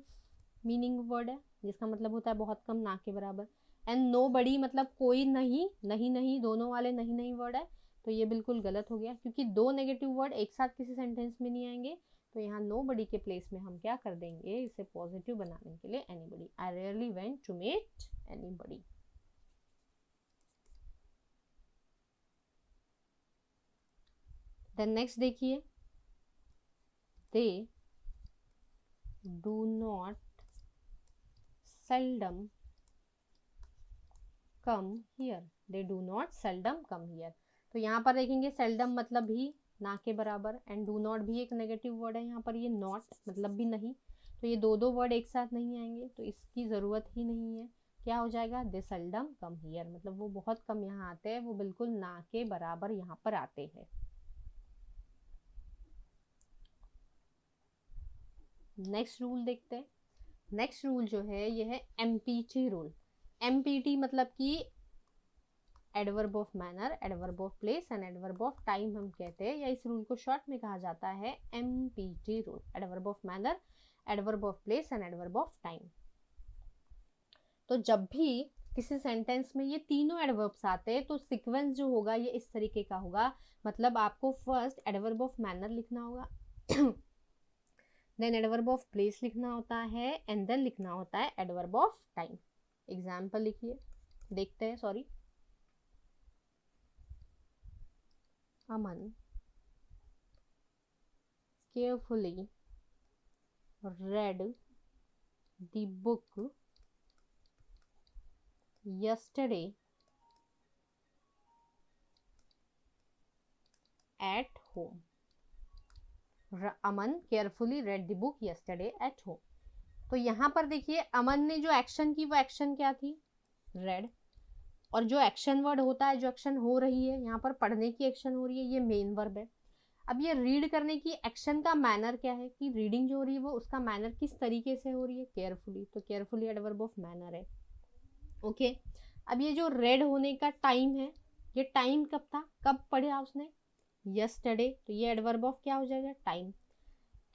मीनिंग वर्ड है जिसका मतलब होता है बहुत कम, ना के बराबर। एंड nobody मतलब कोई नहीं, नहीं नहीं दोनों वाले नहीं नहीं वर्ड है, तो ये बिल्कुल गलत हो गया, क्योंकि दो नेगेटिव वर्ड एक साथ किसी सेंटेंस में नहीं आएंगे। तो यहाँ nobody के प्लेस में हम क्या कर देंगे, इसे पॉजिटिव बनाने के लिए anybody, I rarely went to meet anybody। Then next देखिए, they do not seldom come here, they do not seldom come here. तो यहाँ पर देखेंगे सेल्डम मतलब भी ना के बराबर, एंड डू नॉट भी एक नेगेटिव वर्ड है, यहाँ पर ये नॉट मतलब भी नहीं, तो ये दो वर्ड एक साथ नहीं आएंगे, तो इसकी ज़रूरत ही नहीं है। क्या हो जाएगा, दे सेल्डम कम हियर, मतलब वो बहुत कम यहाँ आते हैं, वो बिल्कुल ना के बराबर यहाँ पर आते हैं। नेक्स्ट रूल देखते हैं। नेक्स्ट रूल जो है ये है एमपीटी रूल। एमपीटी मतलब कि adverb of manner, adverb of place and adverb of time हम कहते हैं, या इस रूल को शॉर्ट में कहा जाता है empty rule, adverb of manner, adverb of place and adverb of time. तो जब भी किसी सेंटेंस में ये तीनों एडवर्ब्स आते हैं तो सीक्वेंस जो होगा ये इस तरीके का होगा, मतलब आपको फर्स्ट एडवर्ब ऑफ मैनर लिखना होगा, देन एडवर्ब ऑफ प्लेस लिखना होता है, एंड देन लिखना होता है एडवर्ब ऑफ टाइम। एग्जाम्पल लिखिए, देखते हैं। Sorry, Aman carefully read the book yesterday at home. Aman carefully red the book yesterday at home। तो यहाँ पर देखिए अमन ने जो एक्शन की वो एक्शन क्या थी, रेड, और जो एक्शन वर्ड होता है, जो एक्शन हो रही है यहाँ पर पढ़ने की एक्शन हो रही है, ये मेन वर्ब है। अब ये रीड करने की एक्शन का मैनर क्या है, कि रीडिंग जो हो रही है वो उसका मैनर किस तरीके से हो रही है, केयरफुली, तो केयरफुली एडवर्ब ऑफ मैनर है। ओके, अब ये जो रेड होने का टाइम है, ये टाइम कब था, कब पढ़ा उसने, यस्टरडे, तो ये एडवर्ब ऑफ क्या हो जाएगा, टाइम।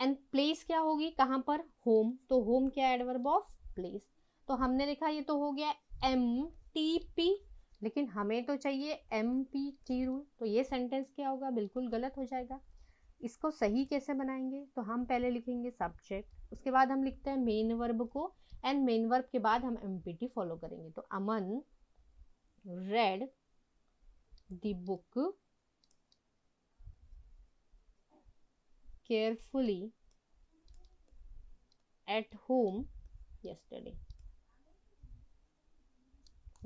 एंड प्लेस क्या होगी, कहाँ पर, होम, तो होम क्या एडवर्ब ऑफ प्लेस। तो हमने देखा ये तो हो गया MTP, लेकिन हमें तो चाहिए MPT रूल, तो ये सेंटेंस क्या होगा, बिल्कुल गलत हो जाएगा। इसको सही कैसे बनाएंगे, तो हम पहले लिखेंगे सब्जेक्ट, उसके बाद हम लिखते हैं मेन वर्ब को, एंड मेन वर्ब के बाद हम MPT फॉलो करेंगे। तो Aman read the book carefully at home yesterday.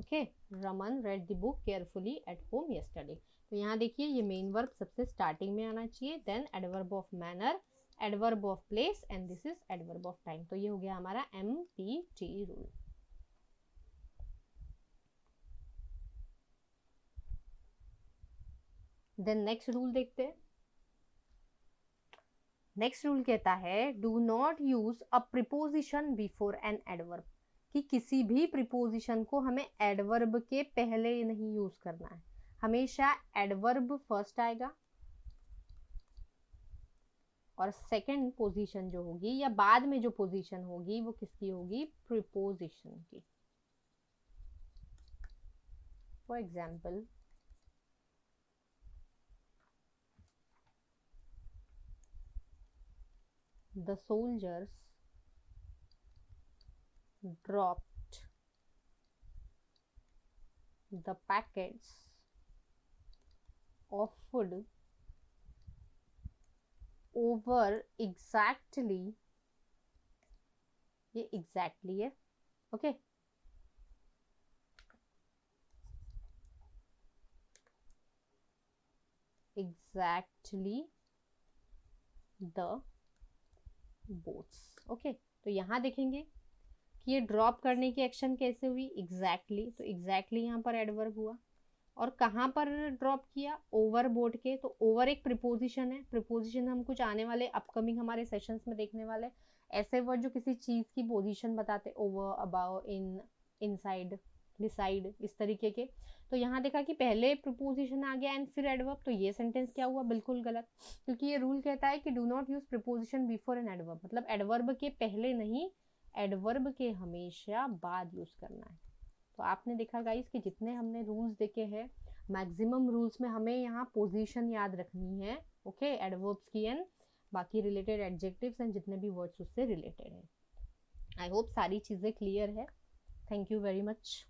Okay, Raman read the book carefully at home yesterday. तो यहाँ देखिए ये मेन वर्ब सबसे स्टार्टिंग में आना चाहिए, then adverb of manner, adverb of place, and this is adverb of time. तो ये हो गया हमारा MPT rule. Then next rule देखते हैं। नेक्स्ट रूल कहता है do not use a preposition before an adverb, कि किसी भी प्रीपोजिशन को हमें एडवर्ब के पहले नहीं यूज करना है, हमेशा एडवर्ब फर्स्ट आएगा और सेकंड पोजीशन जो होगी या बाद में जो पोजीशन होगी वो किसकी होगी, प्रीपोजिशन की। For example, the soldiers dropped the packets of food over exactly, ये exactly है, okay, exactly the boats। Okay, तो यहाँ देखेंगे कि ये ड्रॉप करने की एक्शन कैसे हुई, एग्जैक्टली, तो एग्जैक्टली यहाँ पर एडवर्ब हुआ, और कहाँ पर ड्रॉप किया, ओवर बोट के, तो ओवर एक प्रीपोजिशन है, प्रीपोजिशन हम कुछ आने वाले अपकमिंग हमारे सेशंस में देखने वाले, ऐसे वर्ड जो किसी चीज की पोजीशन बताते, ओवर, अबाव, इन, इनसाइड, डिसाइड, इस तरीके के। तो यहाँ देखा कि पहले प्रीपोजिशन आ गया एंड फिर एडवर्ब, तो ये सेंटेंस क्या हुआ, बिल्कुल गलत, क्योंकि ये रूल कहता है कि do not use preposition before an adverb, मतलब एडवर्ब के पहले नहीं, एडवर्ब के हमेशा बाद यूज करना है। तो आपने देखा गाइस कि जितने हमने रूल्स देखे हैं, मैक्सिमम रूल्स में हमें यहाँ पोजीशन याद रखनी है, ओके, एडवर्ब्स की एंड बाकी रिलेटेड एडजेक्टिव्स एंड जितने भी वर्ड्स उससे रिलेटेड है। आई होप सारी चीज़ें क्लियर है। Thank you very much.